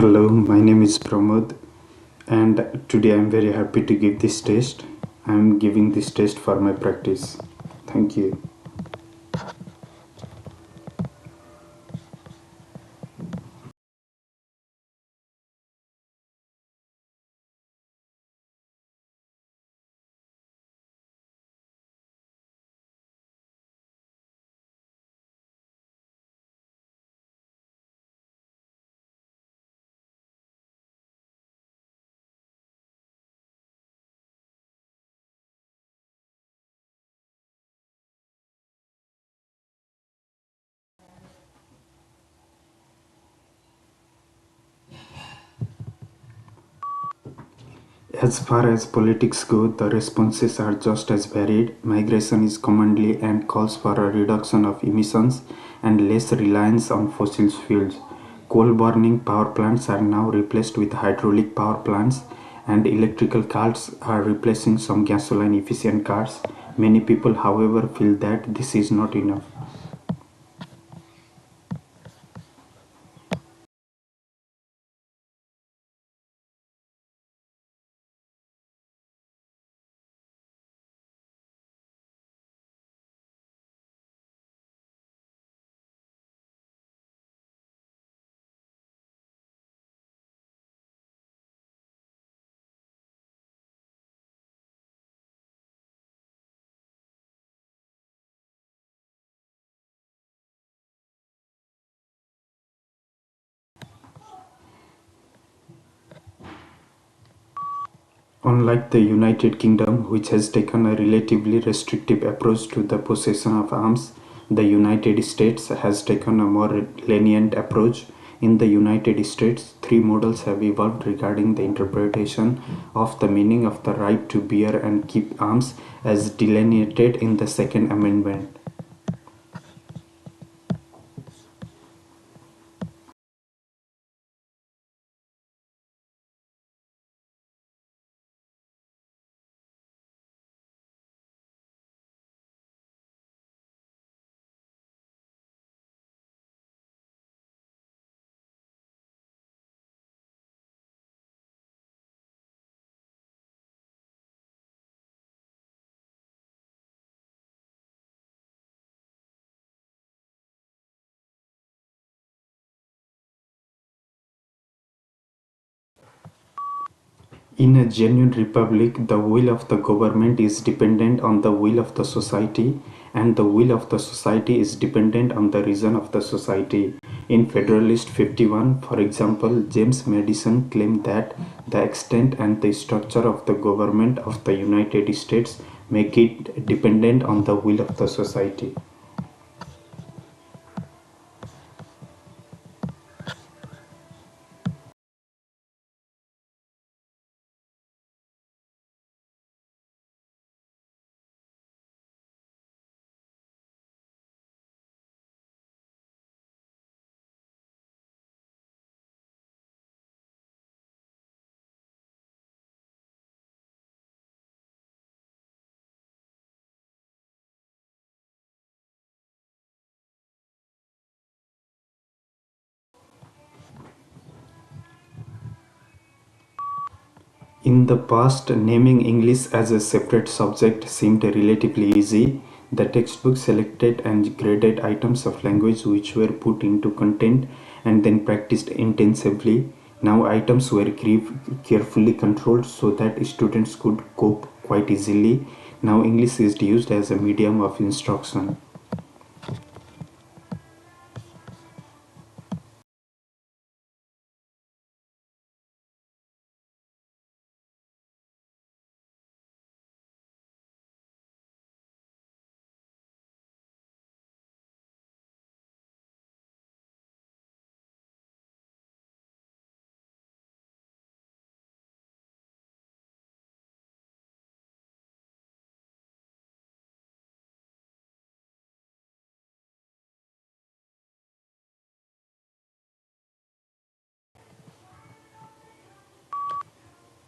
Hello, my name is Pramod, and today I'm very happy to give this test. I'm giving this test for my practice. Thank you. As far as politics go, the responses are just as varied. Migration is commonly and calls for a reduction of emissions and less reliance on fossil fuels. Coal burning power plants are now replaced with hydraulic power plants, and electrical cars are replacing some gasoline efficient cars. Many people, however, feel that this is not enough. Unlike the United Kingdom, which has taken a relatively restrictive approach to the possession of arms, the United States has taken a more lenient approach. In the United States, three models have evolved regarding the interpretation of the meaning of the right to bear and keep arms as delineated in the Second Amendment. In a genuine republic, the will of the government is dependent on the will of the society, and the will of the society is dependent on the reason of the society. In Federalist 51, for example, James Madison claimed that the extent and the structure of the government of the United States make it dependent on the will of the society. In the past, naming English as a separate subject seemed relatively easy. The textbook selected and graded items of language which were put into content and then practiced intensively. Now items were carefully controlled so that students could cope quite easily. Now English is used as a medium of instruction.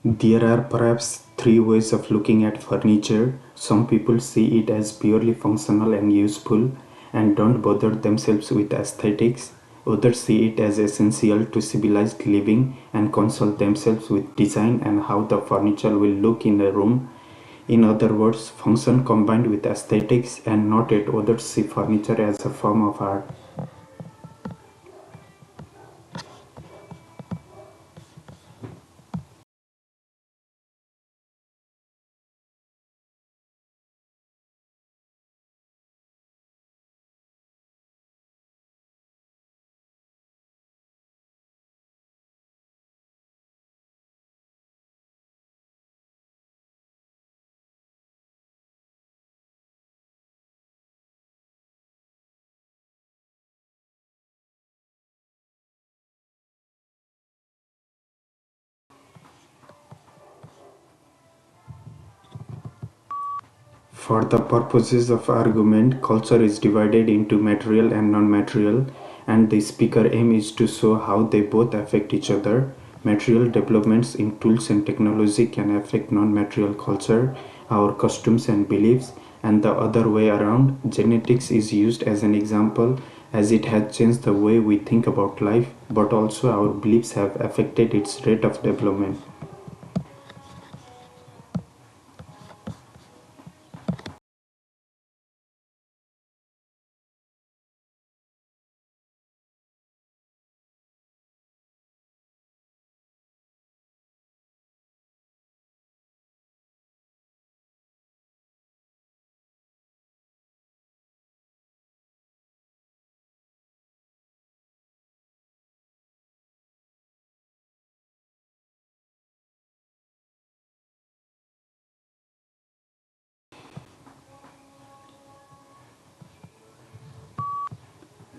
There are perhaps three ways of looking at furniture. Some people see it as purely functional and useful and don't bother themselves with aesthetics. Others see it as essential to civilized living and consult themselves with design and how the furniture will look in a room. In other words, function combined with aesthetics, and not yet others see furniture as a form of art. For the purposes of argument, culture is divided into material and non-material, and the speaker aim is to show how they both affect each other. Material developments in tools and technology can affect non-material culture, our customs and beliefs, and the other way around. Genetics is used as an example as it has changed the way we think about life, but also our beliefs have affected its rate of development.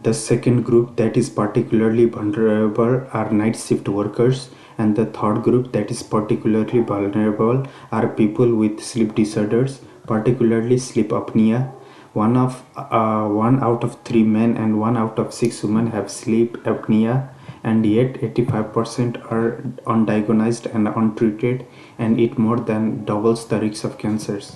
The second group that is particularly vulnerable are night shift workers, and the third group that is particularly vulnerable are people with sleep disorders, particularly sleep apnea. One out of three men and 1 out of 6 women have sleep apnea, and yet 85% are undiagnosed and untreated, and it more than doubles the risk of cancers.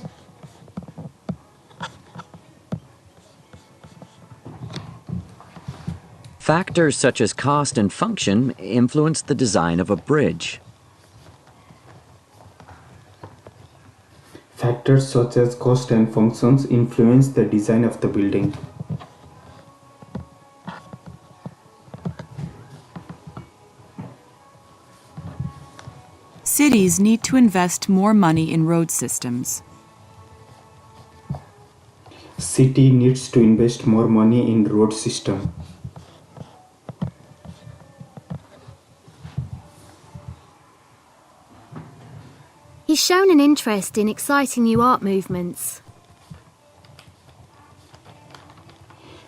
Factors such as cost and function influence the design of a bridge. Factors such as cost and functions influence the design of the building. Cities need to invest more money in road systems. City needs to invest more money in road system. He's shown an interest in exciting new art movements.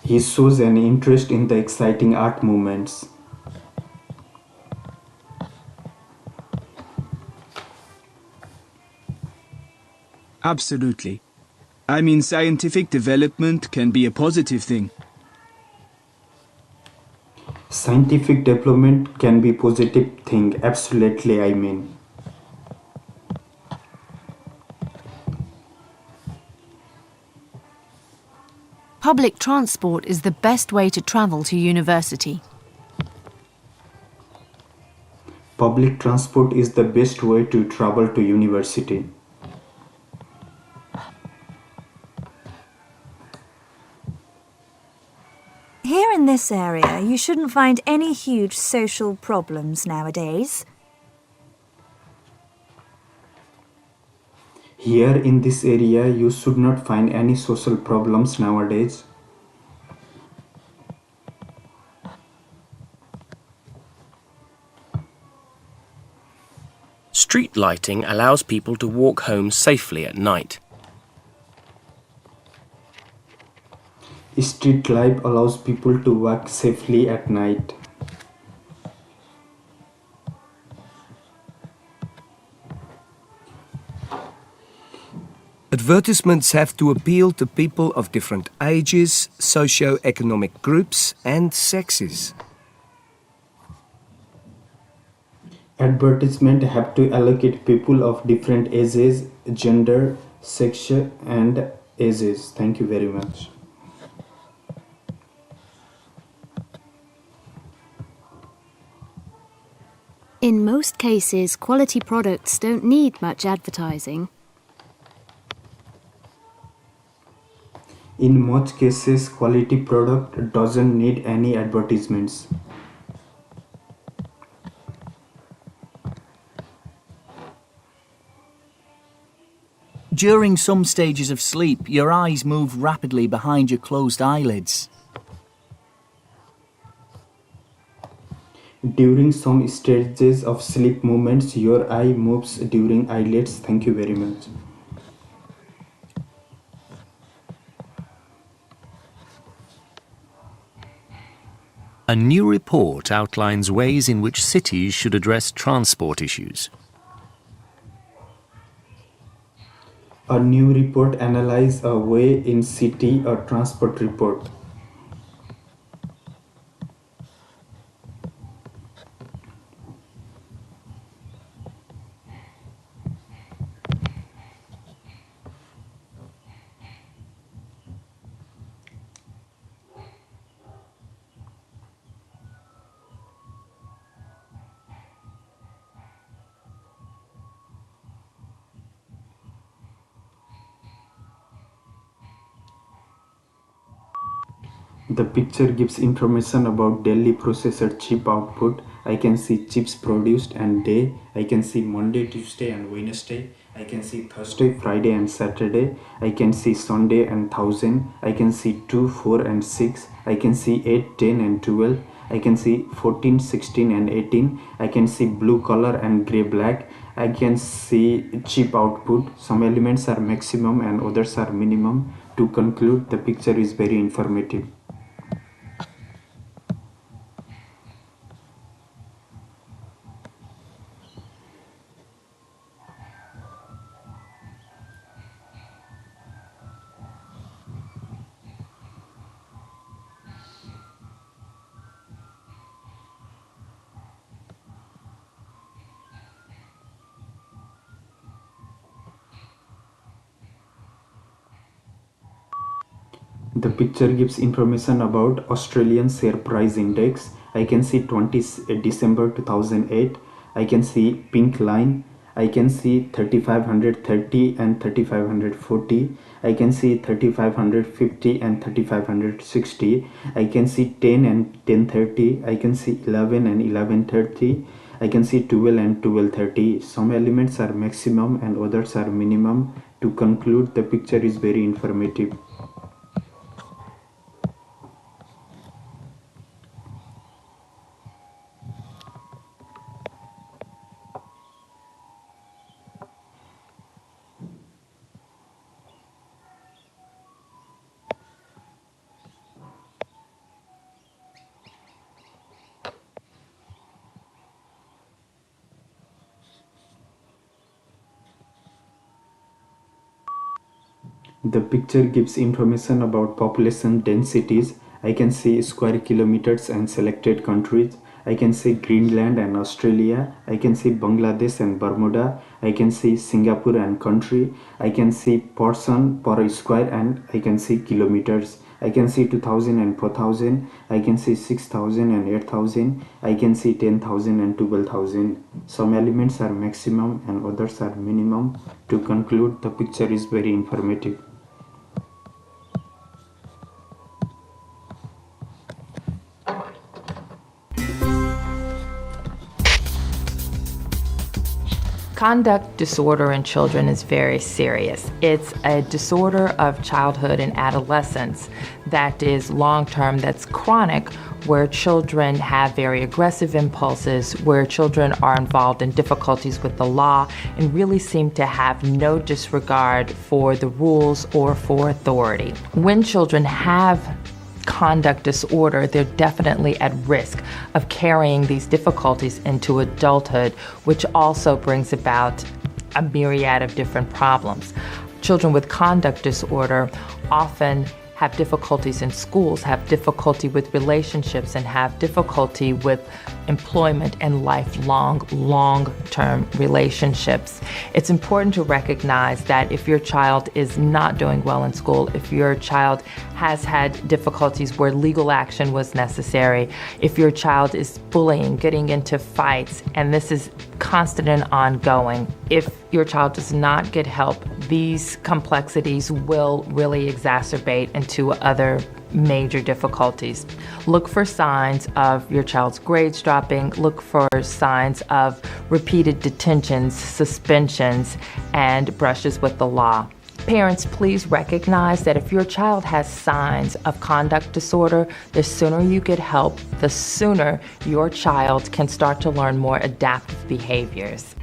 He shows an interest in the exciting art movements. Absolutely. I mean, scientific development can be a positive thing. Scientific development can be positive thing, absolutely I mean. Public transport is the best way to travel to university. Public transport is the best way to travel to university. Here in this area, you shouldn't find any huge social problems nowadays. Here in this area, you should not find any social problems nowadays. Street lighting allows people to walk home safely at night. Street life allows people to walk safely at night. Advertisements have to appeal to people of different ages, socio-economic groups, and sexes. Advertisement have to allocate people of different ages, gender, sex, and ages. Thank you very much. In most cases, quality products don't need much advertising. In most cases, quality product doesn't need any advertisements. During some stages of sleep, your eyes move rapidly behind your closed eyelids. During some stages of sleep movements, your eye moves during eyelids. Thank you very much. A new report outlines ways in which cities should address transport issues. A new report analyzes a way in city a transport report. The picture gives information about daily processor chip output. I can see chips produced and day. I can see Monday, Tuesday and Wednesday. I can see Thursday, Friday and Saturday. I can see Sunday and 1000. I can see 2, 4 and 6. I can see 8, 10 and 12. I can see 14, 16 and 18. I can see blue color and gray black. I can see chip output. Some elements are maximum and others are minimum. To conclude, the picture is very informative. The picture gives information about Australian share price index. I can see 20 December 2008. I can see pink line. I can see 3530 and 3540. I can see 3550 and 3560. I can see 10 and 1030. I can see 11 and 1130. I can see 12 and 1230. Some elements are maximum and others are minimum. To conclude, the picture is very informative. The picture gives information about population densities. I can see square kilometers and selected countries. I can see Greenland and Australia. I can see Bangladesh and Bermuda. I can see Singapore and country. I can see person per square and I can see kilometers. I can see 2000 and 4000. I can see 6000 and 8000. I can see 10,000 and 12,000. Some elements are maximum and others are minimum. To conclude, the picture is very informative. Conduct disorder in children is very serious. It's a disorder of childhood and adolescence that is long-term, that's chronic, where children have very aggressive impulses, where children are involved in difficulties with the law and really seem to have no disregard for the rules or for authority. When children have conduct disorder, they're definitely at risk of carrying these difficulties into adulthood, which also brings about a myriad of different problems. Children with conduct disorder often have difficulties in schools, have difficulty with relationships, and have difficulty with employment and lifelong, long-term relationships. It's important to recognize that if your child is not doing well in school, if your child has had difficulties where legal action was necessary, if your child is bullying, getting into fights, and this is constant and ongoing, if your child does not get help, these complexities will really exacerbate into other major difficulties. Look for signs of your child's grades dropping. Look for signs of repeated detentions, suspensions, and brushes with the law. Parents, please recognize that if your child has signs of conduct disorder, the sooner you get help, the sooner your child can start to learn more adaptive behaviors.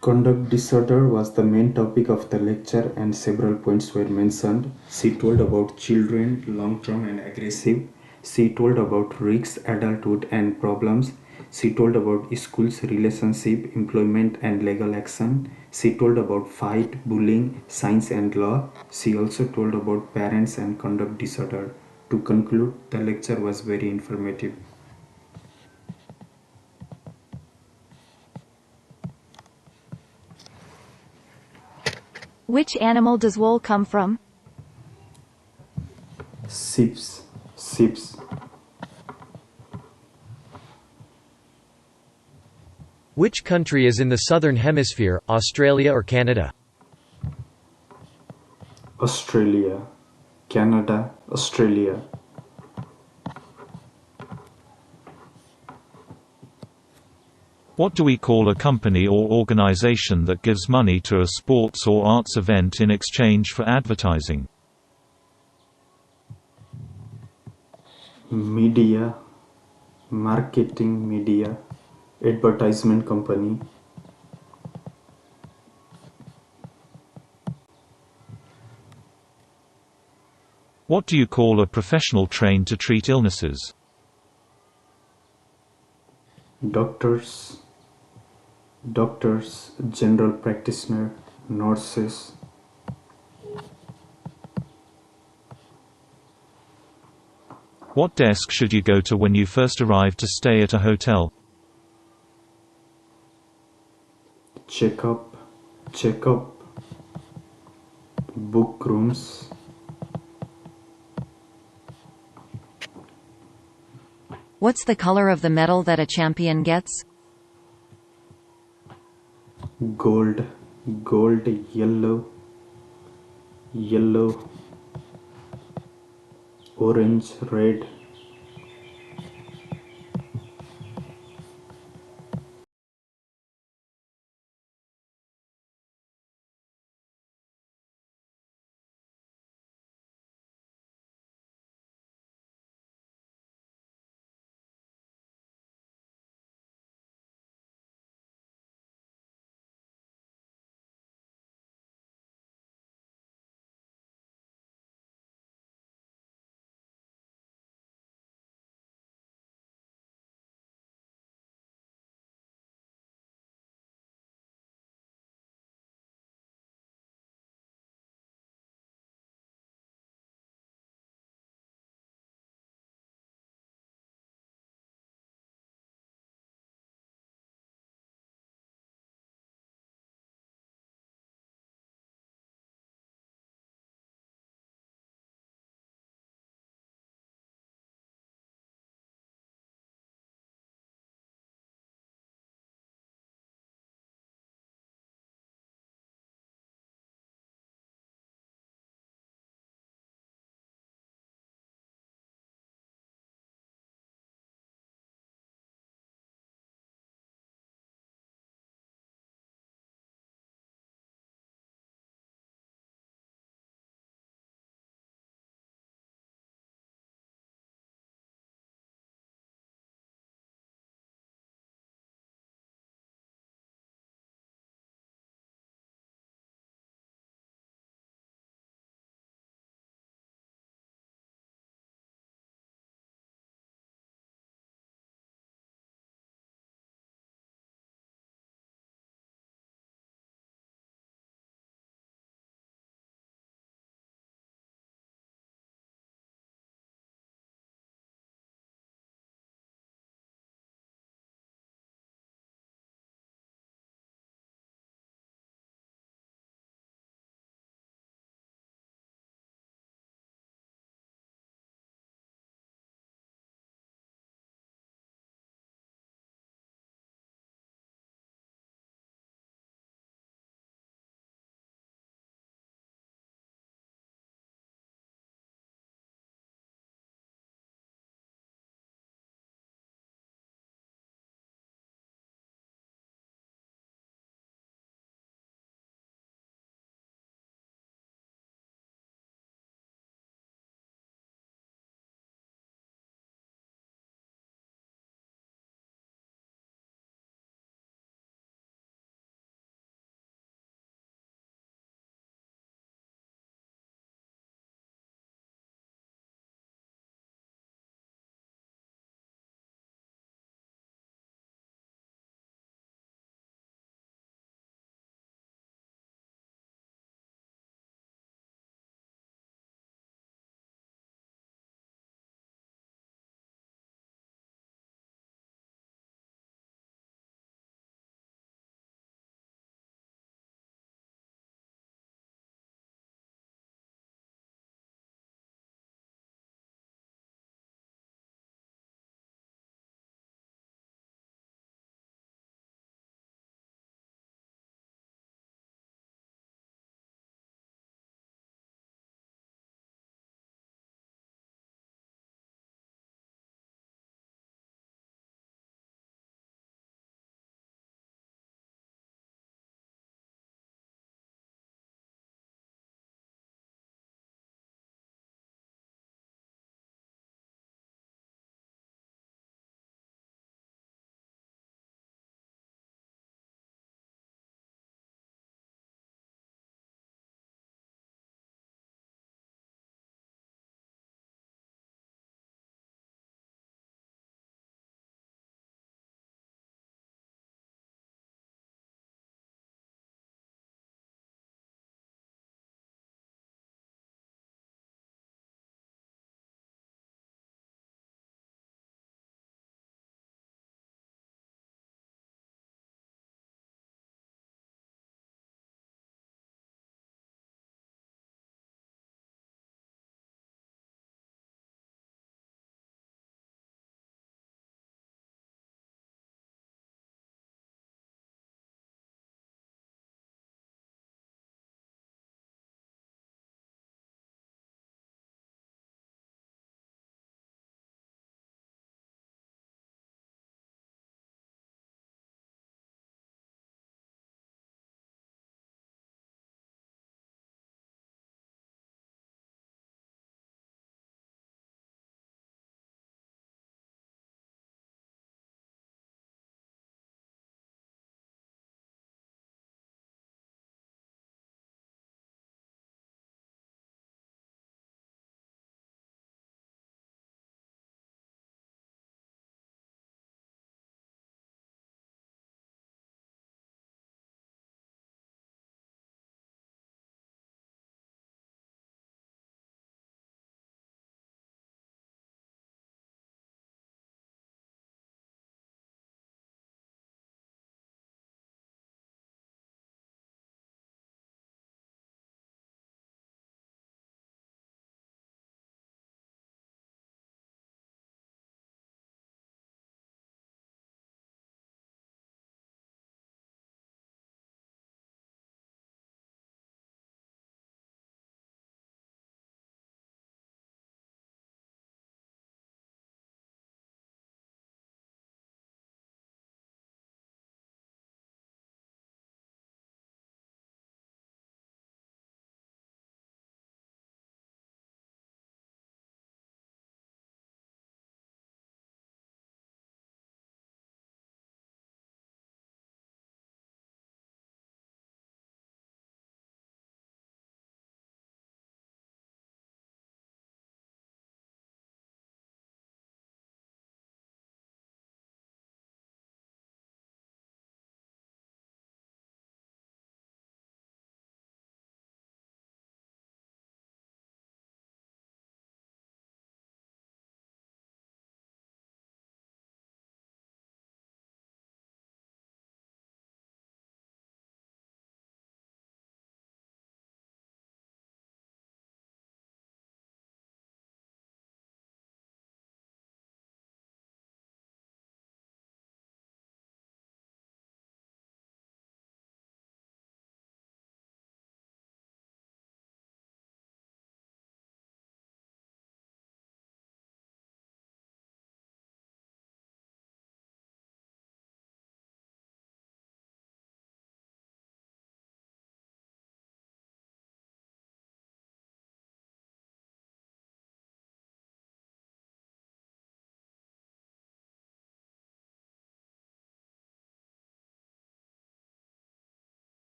Conduct disorder was the main topic of the lecture and several points were mentioned. She told about children, long-term and aggressive. She told about risks, adulthood and problems. She told about schools, relationship, employment and legal action. She told about fight, bullying, science and law. She also told about parents and conduct disorder. To conclude, the lecture was very informative. Which animal does wool come from? Sheeps. Which country is in the southern hemisphere, Australia or Canada? Australia, Canada, Australia. What do we call a company or organization that gives money to a sports or arts event in exchange for advertising? Media, marketing media, advertisement company. What do you call a professional trained to treat illnesses? Doctors, general practitioner, nurses. What desk should you go to when you first arrive to stay at a hotel? Check up, book rooms. What's the color of the medal that a champion gets? Gold, yellow, orange, red.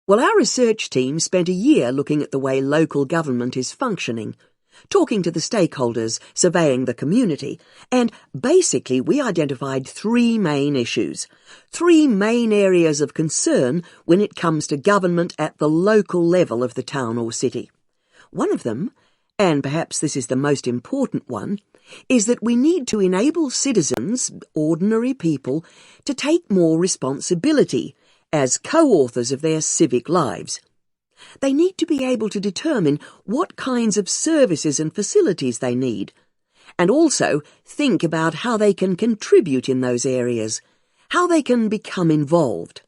Well, our research team spent a year looking at the way local government is functioning, talking to the stakeholders, surveying the community, and basically we identified three main issues, three main areas of concern when it comes to government at the local level of the town or city. One of them, and perhaps this is the most important one, is that we need to enable citizens, ordinary people, to take more responsibility as co-authors of their civic lives. They need to be able to determine what kinds of services and facilities they need, and also think about how they can contribute in those areas, how they can become involved.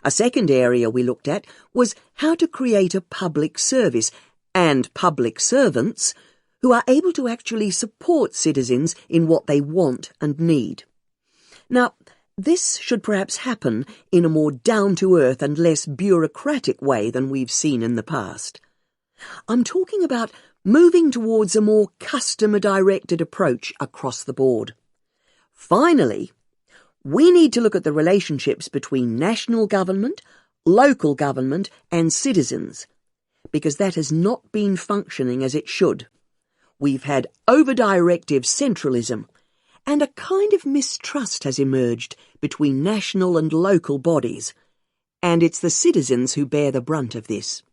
A second area we looked at was how to create a public service and public servants who are able to actually support citizens in what they want and need. Now, this should perhaps happen in a more down-to-earth and less bureaucratic way than we've seen in the past. I'm talking about moving towards a more customer-directed approach across the board. Finally, we need to look at the relationships between national government, local government and citizens, because that has not been functioning as it should. We've had over-directive centralism, and a kind of mistrust has emerged between national and local bodies, and it's the citizens who bear the brunt of this.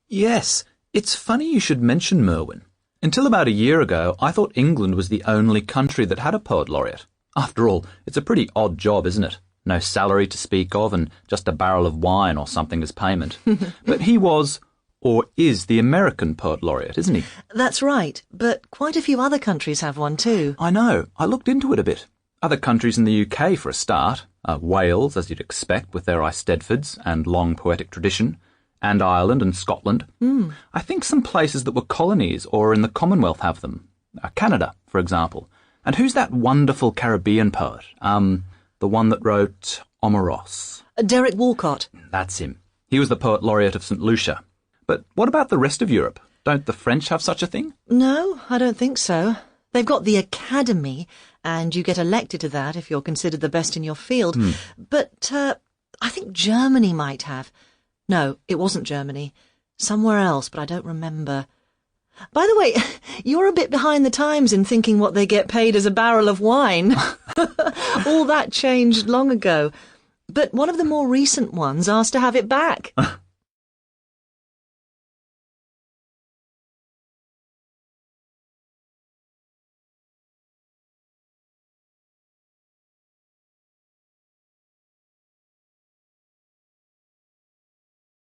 Yes, it's funny you should mention Merwin. Until about a year ago, I thought England was the only country that had a poet laureate. After all, it's a pretty odd job, isn't it? No salary to speak of and just a barrel of wine or something as payment. But he was, or is, the American poet laureate, isn't he? That's right, but quite a few other countries have one too. I know. I looked into it a bit. Other countries in the UK, for a start. Wales, as you'd expect, with their Eisteddfods and long poetic tradition. And Ireland and Scotland. I think some places that were colonies or in the Commonwealth have them. Canada, for example. And who's that wonderful Caribbean poet? The one that wrote Omeros. Derek Walcott. That's him. He was the poet laureate of St. Lucia. But what about the rest of Europe? Don't the French have such a thing? No, I don't think so. They've got the Academy, and you get elected to that if you're considered the best in your field. But I think Germany might have. No, it wasn't Germany. Somewhere else, but I don't remember. By the way, you're a bit behind the times in thinking what they get paid as a barrel of wine. All that changed long ago. But one of the more recent ones asked to have it back.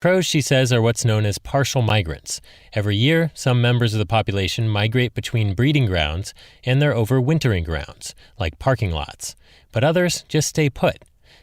Crows, she says, are what's known as partial migrants. Every year, some members of the population migrate between breeding grounds and their overwintering grounds, like parking lots. But others just stay put.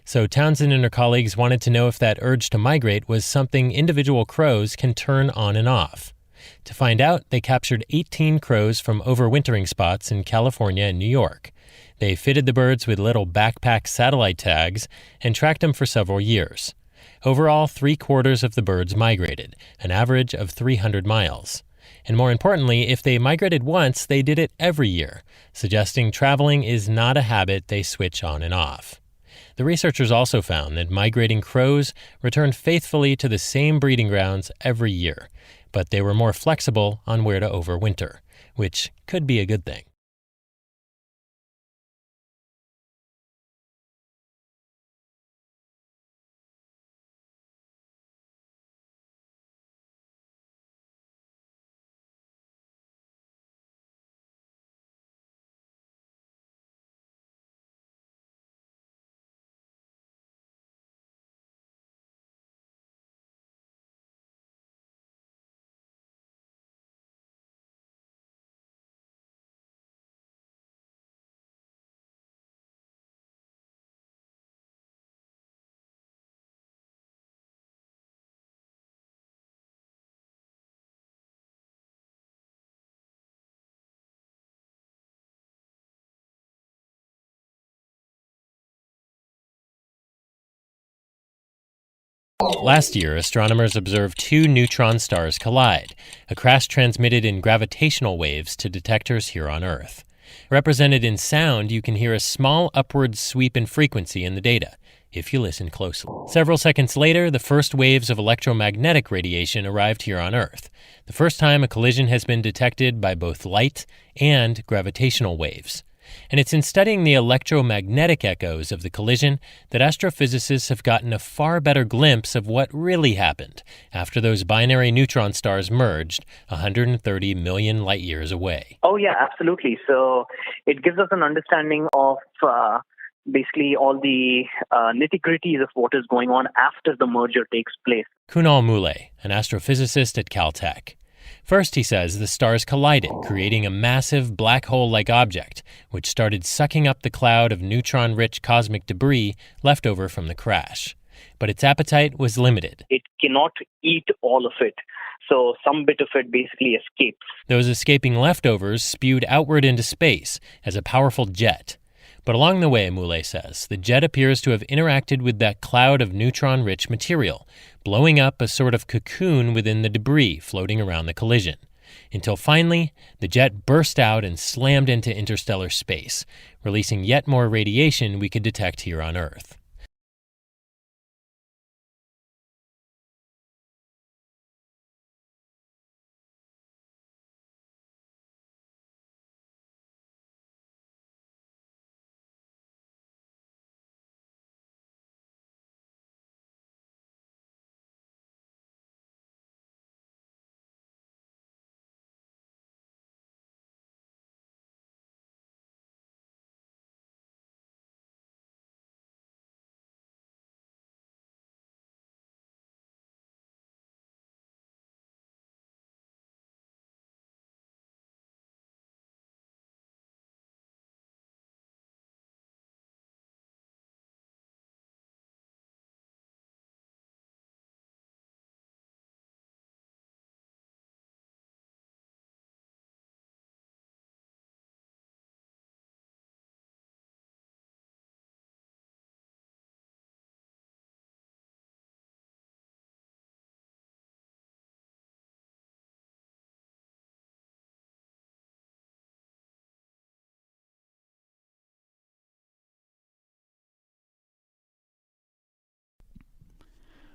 So Townsend and her colleagues wanted to know if that urge to migrate was something individual crows can turn on and off. To find out, they captured 18 crows from overwintering spots in California and New York. They fitted the birds with little backpack satellite tags and tracked them for several years. Overall, 3/4 of the birds migrated, an average of 300 miles. And more importantly, if they migrated once, they did it every year, suggesting traveling is not a habit they switch on and off. The researchers also found that migrating crows returned faithfully to the same breeding grounds every year, but they were more flexible on where to overwinter, which could be a good thing. Last year, astronomers observed 2 neutron stars collide, a crash transmitted in gravitational waves to detectors here on Earth. Represented in sound, you can hear a small upward sweep in frequency in the data, if you listen closely. Several seconds later, the first waves of electromagnetic radiation arrived here on Earth, the first time a collision has been detected by both light and gravitational waves. And it's in studying the electromagnetic echoes of the collision that astrophysicists have gotten a far better glimpse of what really happened after those binary neutron stars merged 130 million light years away. Oh, yeah, absolutely. So it gives us an understanding of basically all the nitty-gritties of what is going on after the merger takes place. Kunal Mule, an astrophysicist at Caltech. First, he says, the stars collided, creating a massive black hole-like object, which started sucking up the cloud of neutron-rich cosmic debris left over from the crash. But its appetite was limited. It cannot eat all of it, so some bit of it basically escapes. Those escaping leftovers spewed outward into space as a powerful jet. But along the way, Mule says, the jet appears to have interacted with that cloud of neutron-rich material, blowing up a sort of cocoon within the debris floating around the collision, until finally the jet burst out and slammed into interstellar space, releasing yet more radiation we could detect here on Earth.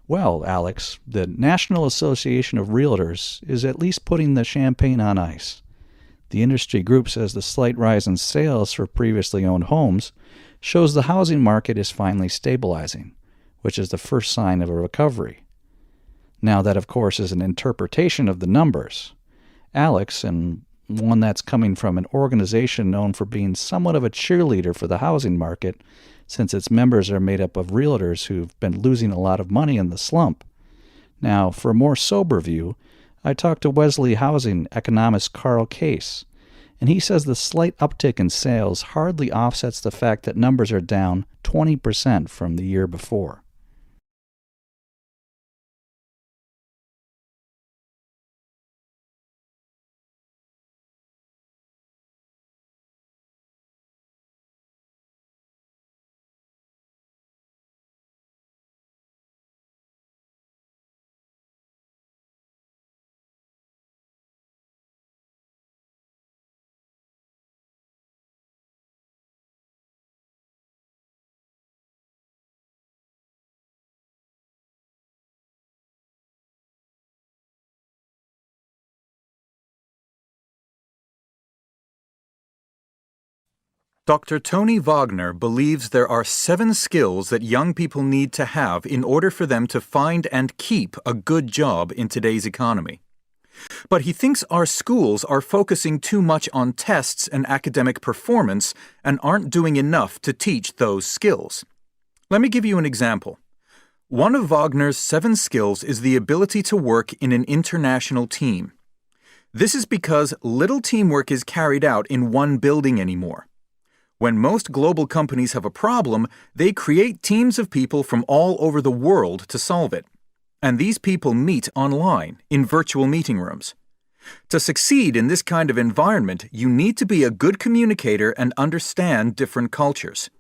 Well, Alex, the National Association of Realtors is at least putting the champagne on ice. The industry group says the slight rise in sales for previously owned homes shows the housing market is finally stabilizing, which is the first sign of a recovery. Now, that, of course, is an interpretation of the numbers. Alex, and one that's coming from an organization known for being somewhat of a cheerleader for the housing market, since its members are made up of realtors who've been losing a lot of money in the slump. Now, for a more sober view, I talked to Wesley Housing economist Carl Case, and he says the slight uptick in sales hardly offsets the fact that numbers are down 20% from the year before. Dr. Tony Wagner believes there are 7 skills that young people need to have in order for them to find and keep a good job in today's economy. But he thinks our schools are focusing too much on tests and academic performance and aren't doing enough to teach those skills. Let me give you an example. One of Wagner's 7 skills is the ability to work in an international team. This is because little teamwork is carried out in one building anymore. When most global companies have a problem, they create teams of people from all over the world to solve it. And these people meet online, in virtual meeting rooms. To succeed in this kind of environment, you need to be a good communicator and understand different cultures.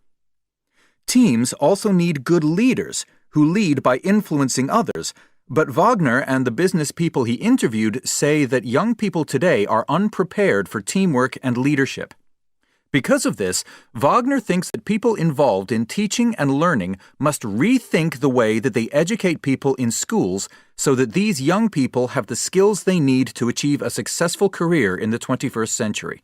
Teams also need good leaders who lead by influencing others, but Wagner and the business people he interviewed say that young people today are unprepared for teamwork and leadership. Because of this, Wagner thinks that people involved in teaching and learning must rethink the way that they educate people in schools so that these young people have the skills they need to achieve a successful career in the 21st century.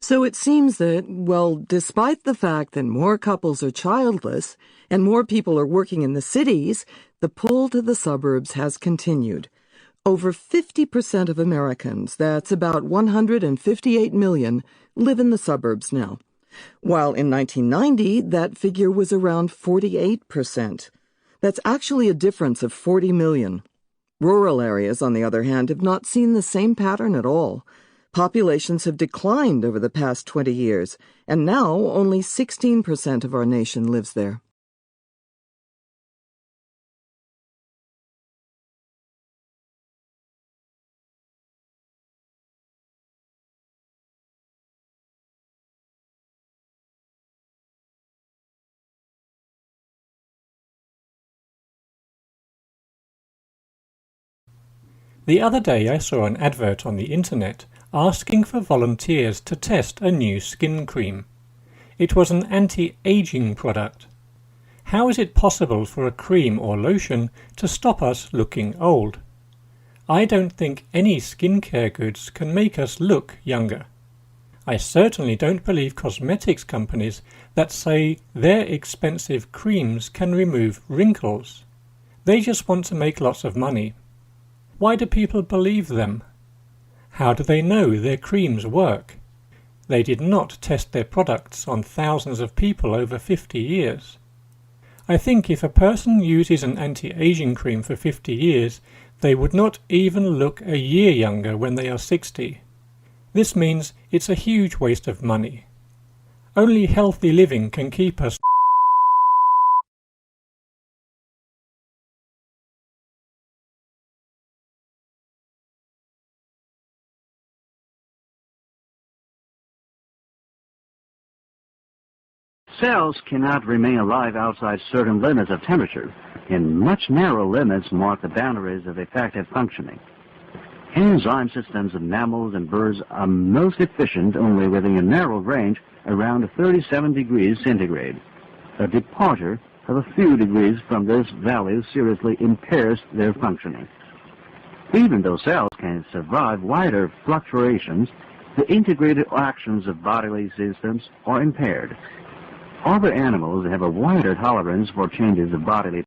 So it seems that, well, despite the fact that more couples are childless and more people are working in the cities, the pull to the suburbs has continued. Over 50% of Americans, that's about 158 million, live in the suburbs now. While in 1990, that figure was around 48%. That's actually a difference of 40 million. Rural areas, on the other hand, have not seen the same pattern at all. Populations have declined over the past 20 years, and now only 16% of our nation lives there. The other day I saw an advert on the internet asking for volunteers to test a new skin cream. It was an anti-aging product. How is it possible for a cream or lotion to stop us looking old? I don't think any skincare goods can make us look younger. I certainly don't believe cosmetics companies that say their expensive creams can remove wrinkles. They just want to make lots of money. Why do people believe them? How do they know their creams work? They did not test their products on thousands of people over 50 years. I think if a person uses an anti-aging cream for 50 years, they would not even look a year younger when they are 60. This means it's a huge waste of money. Only healthy living can keep us. Cells cannot remain alive outside certain limits of temperature, and much narrow limits mark the boundaries of effective functioning. Enzyme systems of mammals and birds are most efficient only within a narrow range around 37 degrees centigrade. A departure of a few degrees from this value seriously impairs their functioning. Even though cells can survive wider fluctuations, the integrated actions of bodily systems are impaired. Other animals have a wider tolerance for changes of bodily.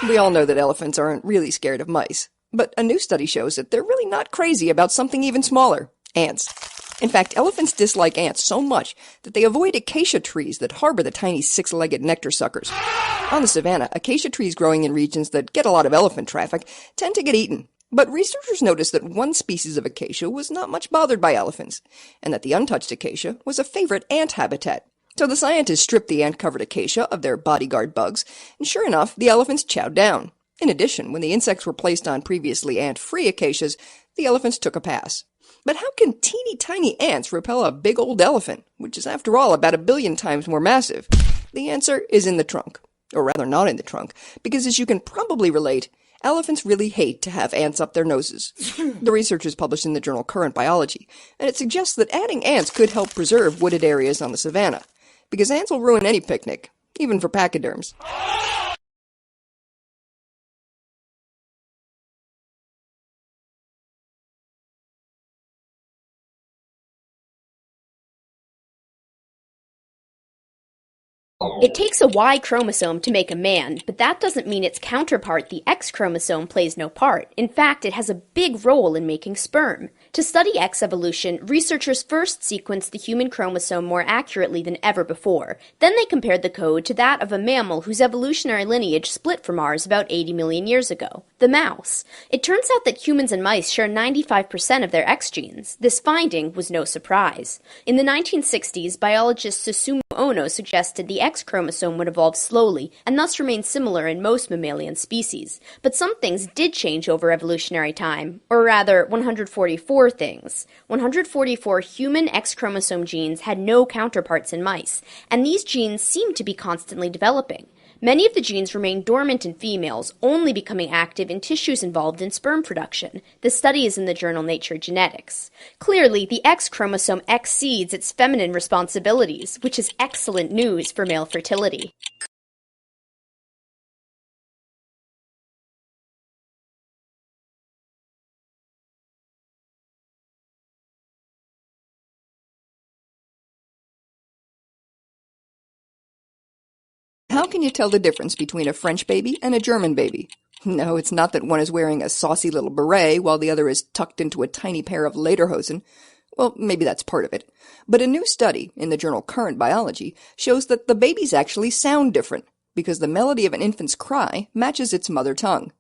We all know that elephants aren't really scared of mice, but a new study shows that they're really not crazy about something even smaller, ants. In fact, elephants dislike ants so much that they avoid acacia trees that harbor the tiny six-legged nectar suckers. On the savanna, acacia trees growing in regions that get a lot of elephant traffic tend to get eaten. But researchers noticed that one species of acacia was not much bothered by elephants, and that the untouched acacia was a favorite ant habitat. So the scientists stripped the ant-covered acacia of their bodyguard bugs, and sure enough, the elephants chowed down. In addition, when the insects were placed on previously ant-free acacias, the elephants took a pass. But how can teeny tiny ants repel a big old elephant, which is after all about 1 billion times more massive? The answer is in the trunk. Or rather not in the trunk, because as you can probably relate, elephants really hate to have ants up their noses. The research is published in the journal Current Biology, and it suggests that adding ants could help preserve wooded areas on the savanna, because ants will ruin any picnic, even for pachyderms. It takes a Y chromosome to make a man, but that doesn't mean its counterpart, the X chromosome, plays no part. In fact, it has a big role in making sperm. To study X evolution, researchers first sequenced the human chromosome more accurately than ever before. Then they compared the code to that of a mammal whose evolutionary lineage split from ours about 80 million years ago, the mouse. It turns out that humans and mice share 95% of their X genes. This finding was no surprise. In the 1960s, biologist Susumu Ono suggested the X chromosome would evolve slowly and thus remain similar in most mammalian species. But some things did change over evolutionary time, or rather 144 things. 144 human X chromosome genes had no counterparts in mice, and these genes seem to be constantly developing. Many of the genes remain dormant in females, only becoming active in tissues involved in sperm production. The study is in the journal Nature Genetics. Clearly, the X chromosome exceeds its feminine responsibilities, which is excellent news for male fertility. How can you tell the difference between a French baby and a German baby? No, it's not that one is wearing a saucy little beret while the other is tucked into a tiny pair of lederhosen. Well, maybe that's part of it. But a new study in the journal Current Biology shows that the babies actually sound different because the melody of an infant's cry matches its mother tongue.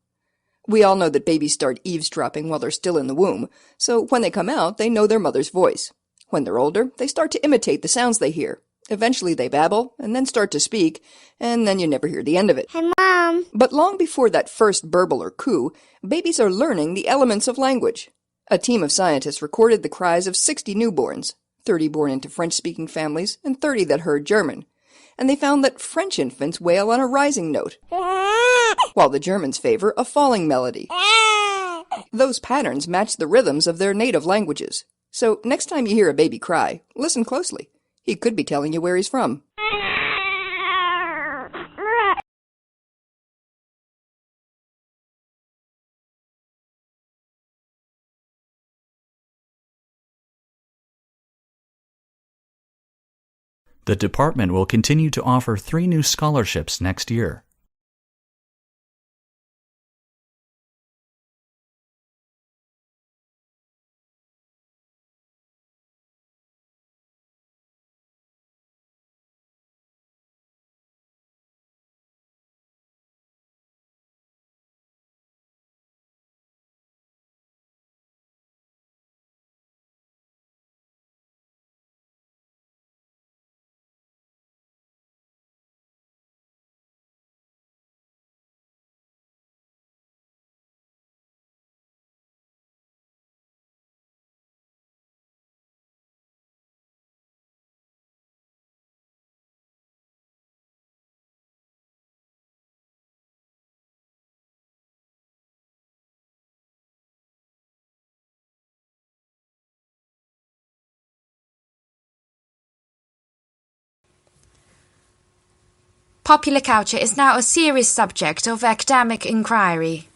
We all know that babies start eavesdropping while they're still in the womb, so when they come out, they know their mother's voice. When they're older, they start to imitate the sounds they hear. Eventually they babble, and then start to speak, and then you never hear the end of it. Hey, Mom! But long before that first burble or coo, babies are learning the elements of language. A team of scientists recorded the cries of 60 newborns, 30 born into French-speaking families, and 30 that heard German. And they found that French infants wail on a rising note, while the Germans favor a falling melody. Those patterns match the rhythms of their native languages. So next time you hear a baby cry, listen closely. He could be telling you where he's from. The department will continue to offer 3 new scholarships next year. Popular culture is now a serious subject of academic inquiry.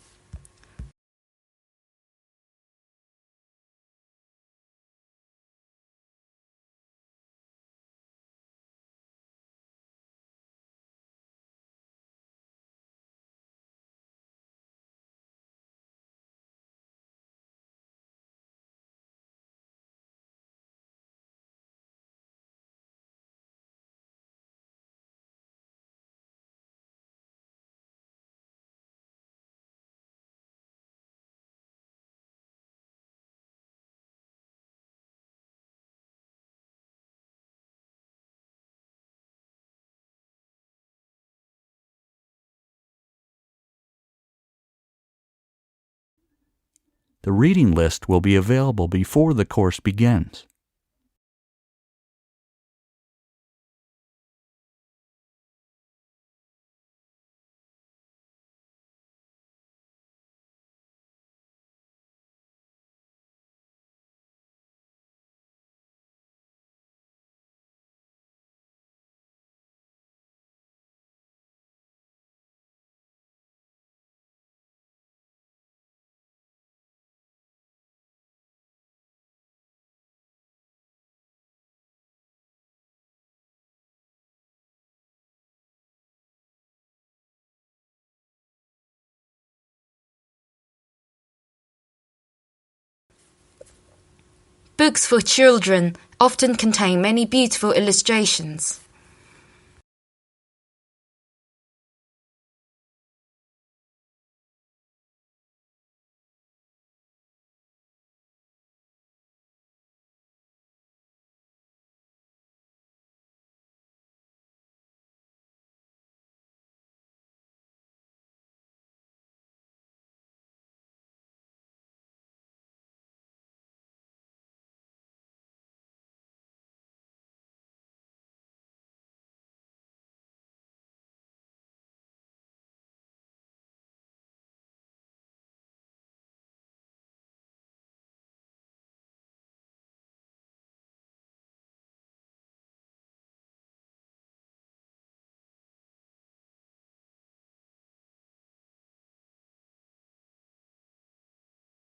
The reading list will be available before the course begins. Books for children often contain many beautiful illustrations.